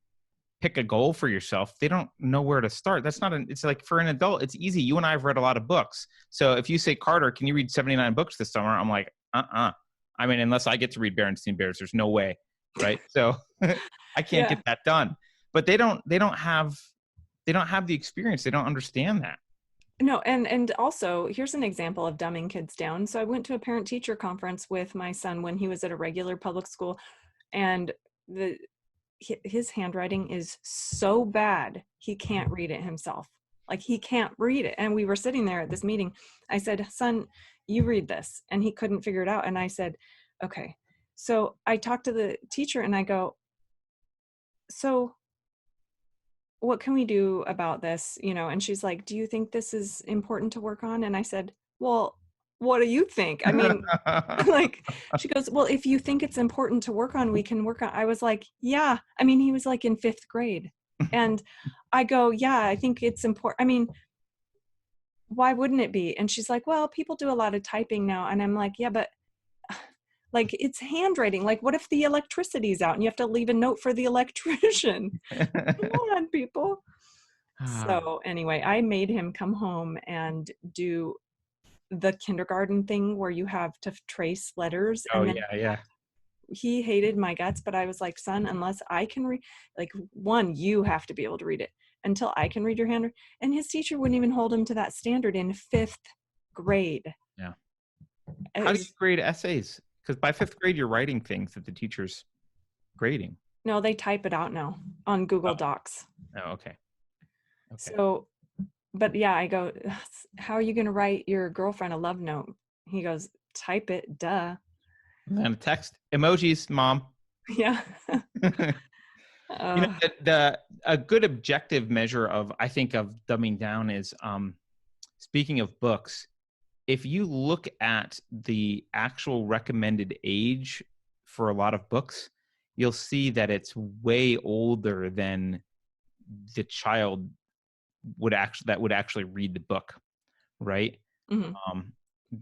pick a goal for yourself, they don't know where to start. It's like for an adult, it's easy. You and I have read a lot of books. So if you say, Carter, can you read 79 books this summer? I'm like, I mean, unless I get to read Berenstain Bears, there's no way. Right. So I can't Yeah. get that done. But they don't have the experience. They don't understand that. No, and also here's an example of dumbing kids down. So I went to a parent teacher conference with my son when he was at a regular public school, and his handwriting is so bad he can't read it himself. Like he can't read it. And we were sitting there at this meeting. I said, son, you read this. And he couldn't figure it out. And I said, okay. So I talked to the teacher and I go, so what can we do about this? And she's like, do you think this is important to work on? And I said, well, what do you think? I mean, like, she goes, well, if you think it's important to work on, we can work on. I was like, yeah. I mean, he was like in 5th grade. And I go, yeah, I think it's important. I mean, why wouldn't it be? And she's like, well, people do a lot of typing now. And I'm like, yeah, but like it's handwriting. Like, what if the electricity's out and you have to leave a note for the electrician? Come on, people. So anyway, I made him come home and do the kindergarten thing where you have to trace letters. Oh, And then yeah. he hated my guts, but I was like, son, unless I can read, like, one, you have to be able to read it until I can read your handwriting. And his teacher wouldn't even hold him to that standard in 5th grade. Yeah. How do you grade essays? Because by 5th grade, you're writing things that the teacher's grading. No, they type it out now on Google Docs. Oh, okay. So, but yeah, I go, how are you going to write your girlfriend a love note? He goes, type it, duh. And a text, emojis, mom. Yeah. A good objective measure of, I think, of dumbing down is, speaking of books, if you look at the actual recommended age for a lot of books, you'll see that it's way older than the child would actually read the book, right? Mm-hmm.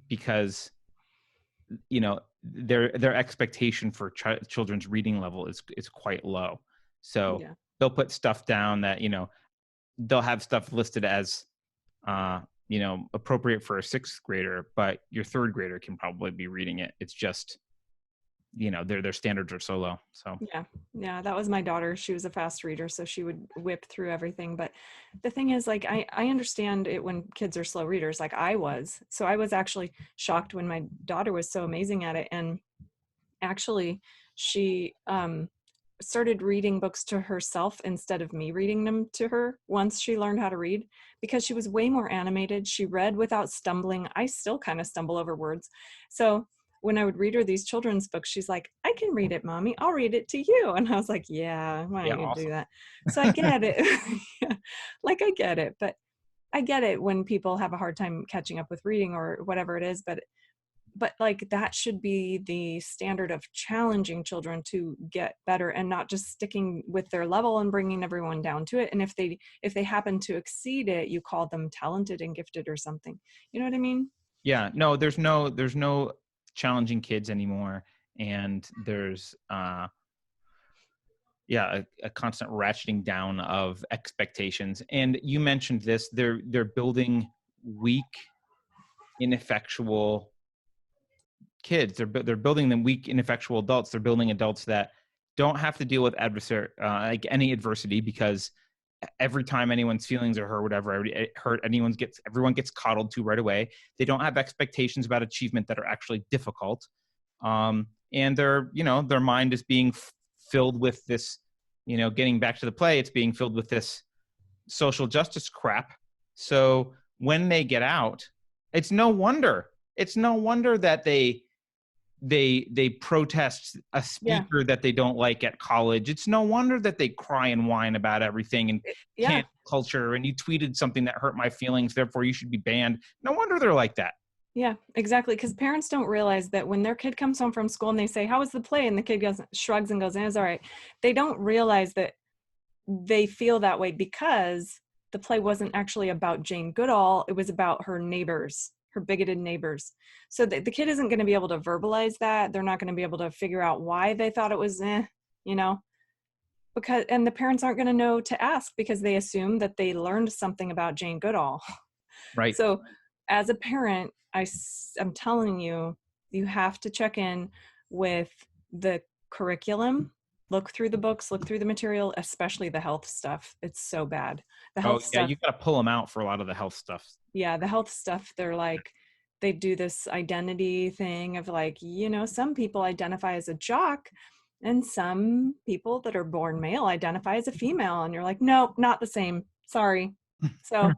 Because their expectation for children's reading level is quite low. So Yeah. they'll put stuff down that they'll have stuff listed as appropriate for a 6th grader, but your 3rd grader can probably be reading it. It's just their standards are so low. So yeah, that was my daughter. She was a fast reader, so she would whip through everything. But the thing is, like, I understand it when kids are slow readers, like I was. So I was actually shocked when my daughter was so amazing at it. And actually she started reading books to herself instead of me reading them to her once she learned how to read, because she was way more animated. She read without stumbling. I still kind of stumble over words. So when I would read her these children's books, she's like, I can read it, mommy. I'll read it to you. And I was like, yeah, why don't you awesome. do that? So I get it. Like, I get it. But I get it when people have a hard time catching up with reading or whatever it is. But like, that should be the standard of challenging children to get better and not just sticking with their level and bringing everyone down to it. And if they happen to exceed it, you call them talented and gifted or something. You know what I mean? Yeah. No, there's no challenging kids anymore. And there's a constant ratcheting down of expectations. And you mentioned this, they're building weak, ineffectual kids. They're building them weak, ineffectual adults. They're building adults that don't have to deal with like any adversity, because every time anyone's feelings are hurt, whatever, everyone gets coddled to right away. They don't have expectations about achievement that are actually difficult. And their mind is being filled with this, getting back to the play, it's being filled with this social justice crap. So when they get out, it's no wonder that they protest a speaker that they don't like at college. It's no wonder that they cry and whine about everything and cancel culture, and you tweeted something that hurt my feelings, therefore you should be banned. No wonder they're like that. Yeah, exactly. Because parents don't realize that when their kid comes home from school and they say, "How was the play?" and the kid shrugs and goes, "It's all right." They don't realize that they feel that way because the play wasn't actually about Jane Goodall. It was about her neighbors, her bigoted neighbors. So the kid isn't going to be able to verbalize that. They're not going to be able to figure out why they thought it was, and the parents aren't going to know to ask because they assume that they learned something about Jane Goodall. Right. So as a parent, I'm telling you, you have to check in with the curriculum. Look through the books, look through the material, especially the health stuff. It's so bad. The health stuff. You got to pull them out for a lot of the health stuff. Yeah, the health stuff, they do this identity thing of some people identify as a jock and some people that are born male identify as a female. And you're like, no, not the same. Sorry. So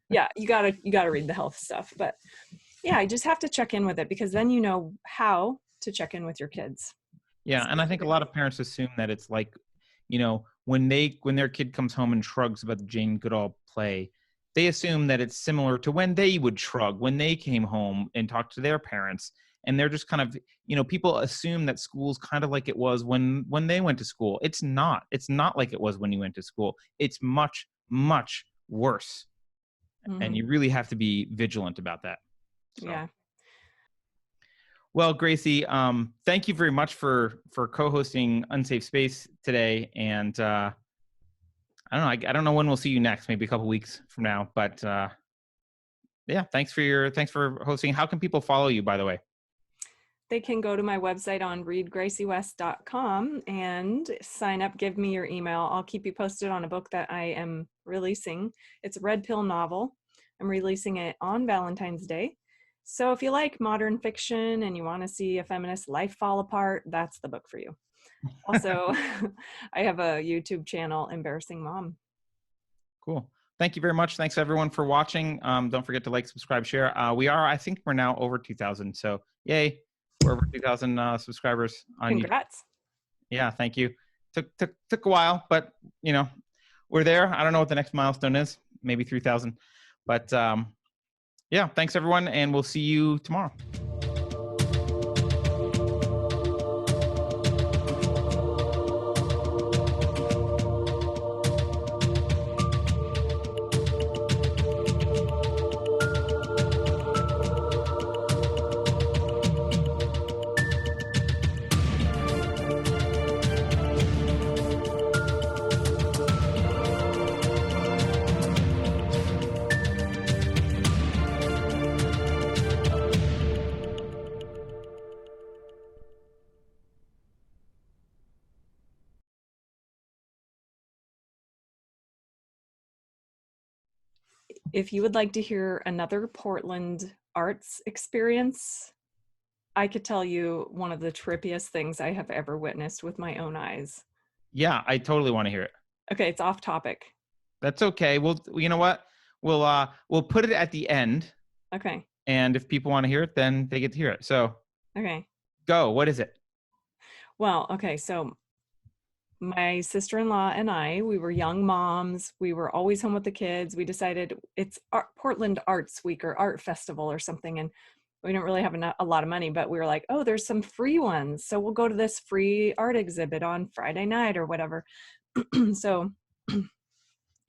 yeah, you gotta read the health stuff. But yeah, I just have to check in with it because then you know how to check in with your kids. Yeah, and I think a lot of parents assume that it's like, when their kid comes home and shrugs about the Jane Goodall play, they assume that it's similar to when they would shrug when they came home and talked to their parents. And they're just kind of, people assume that school's kind of like it was when they went to school. It's not. It's not like it was when you went to school. It's much, much worse. Mm-hmm. And you really have to be vigilant about that. So. Yeah. Well, Gracie, thank you very much for co-hosting Unsafe Space today. And I don't know when we'll see you next, maybe a couple weeks from now. But yeah, thanks for hosting. How can people follow you, by the way? They can go to my website on readgraciewest.com and sign up, give me your email. I'll keep you posted on a book that I am releasing. It's a red pill novel. I'm releasing it on Valentine's Day. So if you like modern fiction and you want to see a feminist life fall apart, that's the book for you. Also, I have a YouTube channel, Embarrassing Mom. Cool. Thank you very much. Thanks everyone for watching. Don't forget to like, subscribe, share. I think we're now over 2,000. So yay, we're over 2,000 subscribers on Congrats. YouTube. Yeah, thank you. Took a while, but we're there. I don't know what the next milestone is. Maybe 3,000. But yeah, thanks everyone, and we'll see you tomorrow. If you would like to hear another Portland arts experience, I could tell you one of the trippiest things I have ever witnessed with my own eyes. Yeah, I totally want to hear it. Okay, it's off topic. That's okay. You know what? We'll put it at the end. Okay. And if people want to hear it, then they get to hear it. So okay. Go. What is it? Well, okay, so my sister-in-law and we were young moms. We were always home with the kids. We decided it's Portland Arts Week or Art Festival or something. And we didn't really have a lot of money, but we were like, oh, there's some free ones. So we'll go to this free art exhibit on Friday night or whatever. So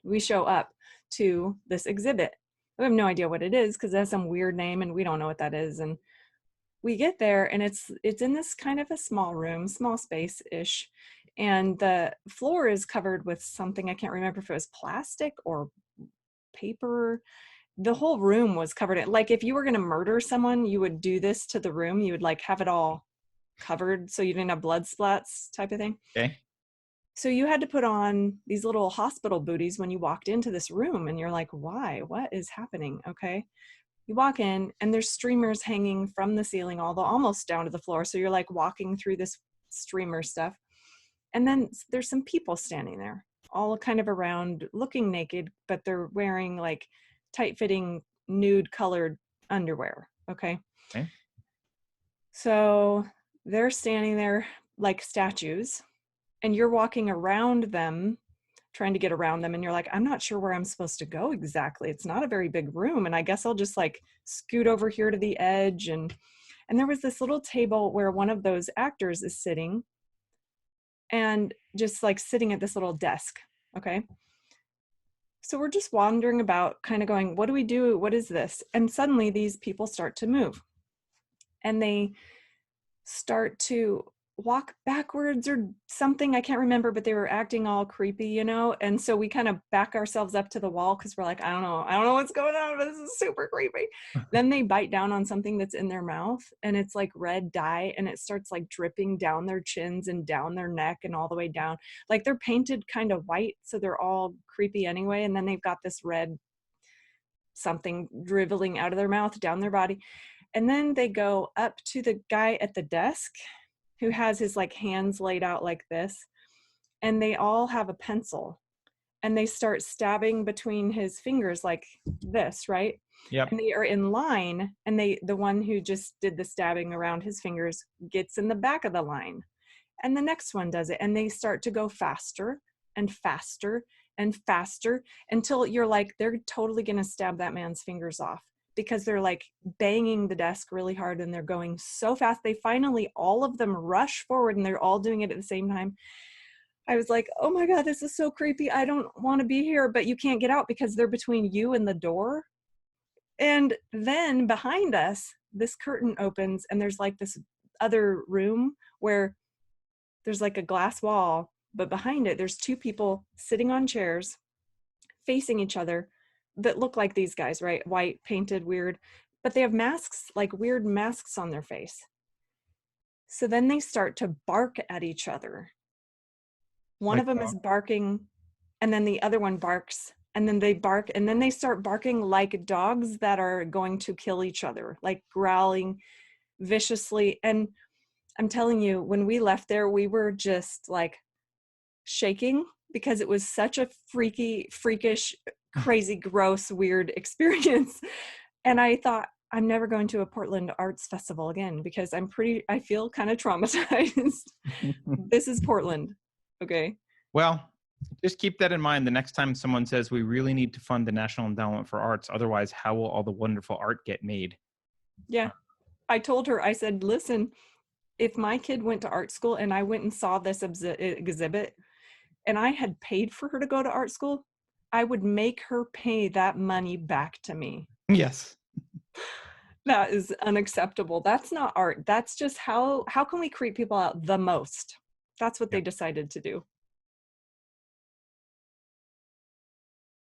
we show up to this exhibit. We have no idea what it is because it has some weird name and we don't know what that is. And we get there and it's in this kind of a small room, small space-ish. And the floor is covered with something, I can't remember if it was plastic or paper. The whole room was covered in, like if you were going to murder someone, you would do this to the room. You would like have it all covered so you didn't have blood splats type of thing. Okay. So you had to put on these little hospital booties when you walked into this room, and you're like, why? What is happening? Okay. You walk in and there's streamers hanging from the ceiling almost down to the floor. So you're like walking through this streamer stuff. And then there's some people standing there, all kind of around, looking naked, but they're wearing like tight fitting nude colored underwear. Okay. Okay. So they're standing there like statues, and you're walking around them, trying to get around them, and you're like, I'm not sure where I'm supposed to go exactly. It's not a very big room, and I guess I'll just like scoot over here to the edge. And there was this little table where one of those actors is sitting, and just like sitting at this little desk. Okay. So we're just wandering about, kind of going, what do we do? What is this? And suddenly these people start to move, and they start to walk backwards or something. I can't remember, but they were acting all creepy, you know? And so we kind of back ourselves up to the wall because we're like, I don't know what's going on, but this is super creepy. Then they bite down on something that's in their mouth, and it's like red dye, and it starts like dripping down their chins and down their neck and all the way down. Like they're painted kind of white, so they're all creepy anyway. And then they've got this red something dribbling out of their mouth, down their body. And then they go up to the guy at the desk who has his like hands laid out like this, and they all have a pencil, and they start stabbing between his fingers like this, right? Yep. And they are in line, and the one who just did the stabbing around his fingers gets in the back of the line, and the next one does it, and they start to go faster and faster and faster until you're like, they're totally going to stab that man's fingers off, because they're like banging the desk really hard and they're going so fast. They finally, all of them rush forward, and they're all doing it at the same time. I was like, oh my God, this is so creepy. I don't want to be here, but you can't get out because they're between you and the door. And then behind us, this curtain opens, and there's like this other room where there's like a glass wall, but behind it, there's two people sitting on chairs facing each other that look like these guys, right? White, painted, weird, but they have masks, like weird masks on their face. So then they start to bark at each other. One Like of them is barking, and then the other one barks, and then they bark, and then they start barking like dogs that are going to kill each other, like growling viciously. And I'm telling you, when we left there, we were just like shaking, because it was such a freakish, crazy, gross, weird experience. And I thought, I'm never going to a Portland Arts Festival again, because I feel kind of traumatized. This is Portland. Okay. Well, just keep that in mind the next time someone says we really need to fund the National Endowment for Arts. Otherwise, how will all the wonderful art get made? Yeah. I told her, I said, listen, if my kid went to art school and I went and saw this exhibit, and I had paid for her to go to art school, I would make her pay that money back to me. Yes. That is unacceptable. That's not art. That's just how can we creep people out the most? That's what they decided to do.